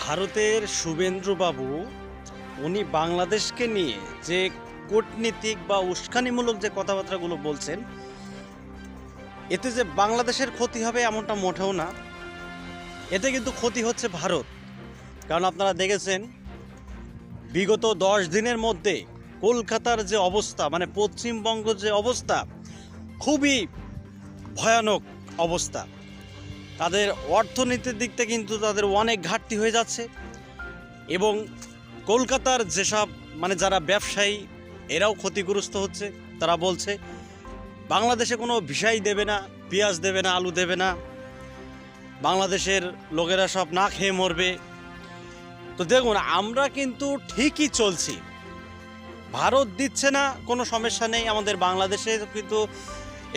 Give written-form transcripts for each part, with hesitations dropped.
ভারতের শুভেন্দ্রবাবু উনি বাংলাদেশকে নিয়ে যে কূটনীতিক বা উস্কানিমূলক যে কথাবার্তাগুলো বলছেন, এতে যে বাংলাদেশের ক্ষতি হবে এমনটা মোটেও না। এতে কিন্তু ক্ষতি হচ্ছে ভারত। কারণ আপনারা দেখেছেন বিগত 10 দিনের মধ্যে কলকাতার যে অবস্থা, মানে পশ্চিমবঙ্গের যে অবস্থা, খুবই ভয়ানক অবস্থা। তাদের অর্থনীতির দিক থেকে কিন্তু তাদের অনেক ঘাটতি হয়ে যাচ্ছে। এবং কলকাতার যেসব মানে যারা ব্যবসায়ী, এরাও ক্ষতিগ্রস্ত হচ্ছে। তারা বলছে বাংলাদেশে কোনো ভিসাই দেবে না, পেঁয়াজ দেবে না, আলু দেবে না, বাংলাদেশের লোকেরা সব না খেয়ে মরবে। তো দেখুন, আমরা কিন্তু ঠিকই চলছি, ভারত দিচ্ছে না, কোনো সমস্যা নেই। আমাদের বাংলাদেশে কিন্তু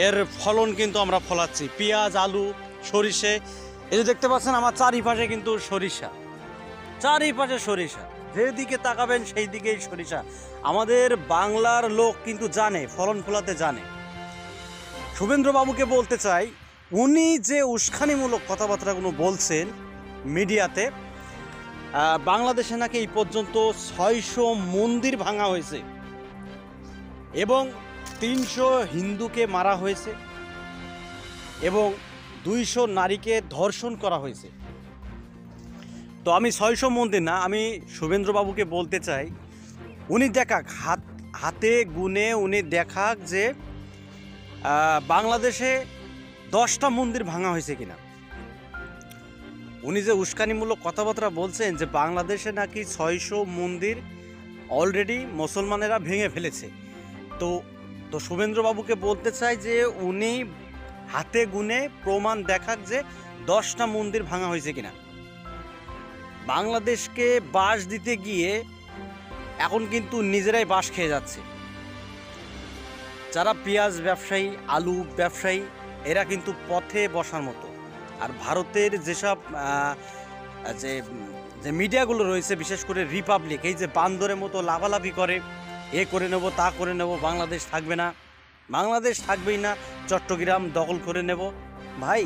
এর ফলন কিন্তু আমরা ফলাচ্ছি, পেঁয়াজ, আলু, সরিষে। এই যে দেখতে পাচ্ছেন আমার চারিপাশে কিন্তু সরিষা, চারিপাশে সরিষা, যেদিকে তাকাবেন সেই দিকেই সরিষা। আমাদের বাংলার লোক কিন্তু জানে, ফলন ফলাতে জানে। শুভেন্দ্রবাবুকে বলতে চাই, উনি যে উস্কানিমূলক কথাবার্তাগুলো বলছেন মিডিয়াতে, বাংলাদেশে নাকি এই পর্যন্ত 600 মন্দির ভাঙা হয়েছে এবং 300 হিন্দুকে মারা হয়েছে এবং 200 নারীকে ধর্ষণ করা হয়েছে। তো আমি 600 মন্দির না, আমি শুভেন্দ্রবাবুকে বলতে চাই, উনি দেখাক, হাতে গুনে উনি দেখাক যে বাংলাদেশে 10টা মন্দির ভাঙা হয়েছে কিনা। উনি যে উস্কানিমূলক কথাবার্তা বলছেন যে বাংলাদেশে নাকি 600 মন্দির অলরেডি মুসলমানেরা ভেঙে ফেলেছে, তো তো শুভেন্দ্রবাবুকে বলতে চাই যে উনি হাতে গুনে প্রমাণ দেখাক যে 10টা মন্দির ভাঙা হয়েছে কিনা। বাংলাদেশকে বাস দিতে গিয়ে এখন কিন্তু নিজেরাই বাস খেয়ে যাচ্ছে। যারা পেঁয়াজ ব্যবসায়ী, আলু ব্যবসায়ী, এরা কিন্তু পথে বসার মতো। আর ভারতের যেসব যে যে মিডিয়াগুলো রয়েছে, বিশেষ করে রিপাবলিক, এই যে বান্দরের মতো লাফালাফি করে, এ করে নেব, তা করে নেব, বাংলাদেশ থাকবে না, বাংলাদেশ থাকবেই না, চট্টগ্রাম দখল করে নেব। ভাই,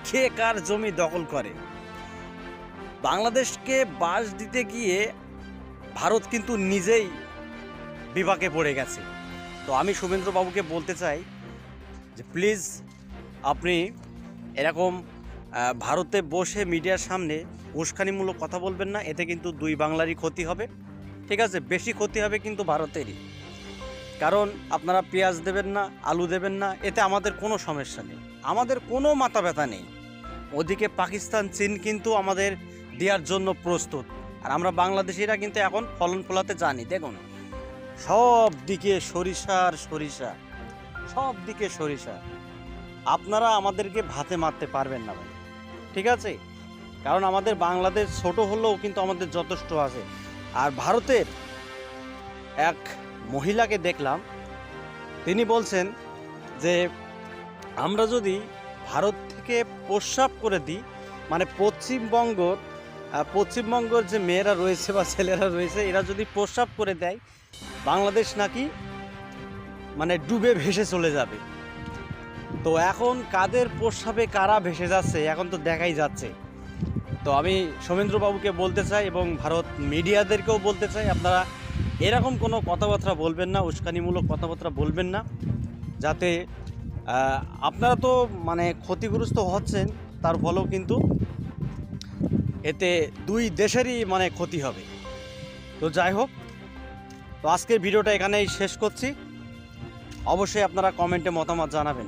কে কার জমি দখল করে? বাংলাদেশকে বাস দিতে গিয়ে ভারত কিন্তু নিজেই বিপাকে পড়ে গেছে। তো আমি শুভেন্দ্রবাবুকে বলতে চাই যে প্লিজ আপনি এরকম ভারতে বসে মিডিয়ার সামনে উস্কানিমূলক কথা বলবেন না। এতে কিন্তু দুই বাংলারই ক্ষতি হবে, ঠিক আছে? বেশি ক্ষতি হবে কিন্তু ভারতেরই। কারণ আপনারা পেঁয়াজ দেবেন না, আলু দেবেন না, এতে আমাদের কোনো সমস্যা নেই, আমাদের কোনো মাথা ব্যথা নেই। ওদিকে পাকিস্তান, চীন কিন্তু আমাদের দেওয়ার জন্য প্রস্তুত। আর আমরা বাংলাদেশিরা কিন্তু এখন ফলন ফলাতে জানি। দেখুন, সব দিকে সরিষা আর সরিষা, সব দিকে সরিষা। আপনারা আমাদেরকে ভাতে মারতে পারবেন না ভাই, ঠিক আছে? কারণ আমাদের বাংলাদেশ ছোট হলেও কিন্তু আমাদের যথেষ্ট আছে। আর ভারতের এক মহিলাকে দেখলাম, তিনি বলছেন যে আমরা যদি ভারত থেকে প্রস্রাব করে দিই, মানে পশ্চিমবঙ্গের যে মেয়েরা রয়েছে বা ছেলেরা রয়েছে, এরা যদি প্রস্রাব করে দেয়, বাংলাদেশ নাকি মানে ডুবে ভেসে চলে যাবে। তো এখন কাদের প্রস্রাবে কারা ভেসে যাচ্ছে এখন তো দেখাই যাচ্ছে। তো আমি শুভেন্দ্রবাবুকে বলতে চাই এবং ভারত মিডিয়াদেরকেও বলতে চাই, আপনারা এরকম কোনো কথাবার্তা বলবেন না, উস্কানিমূলক কথাবার্তা বলবেন না, যাতে আপনারা তো মানে ক্ষতিগ্রস্ত হচ্ছেন, তার ফলেও কিন্তু এতে দুই দেশেরই মানে ক্ষতি হবে। তো যাই হোক, তো আজকের ভিডিওটা এখানেই শেষ করছি। অবশ্যই আপনারা কমেন্টে মতামত জানাবেন।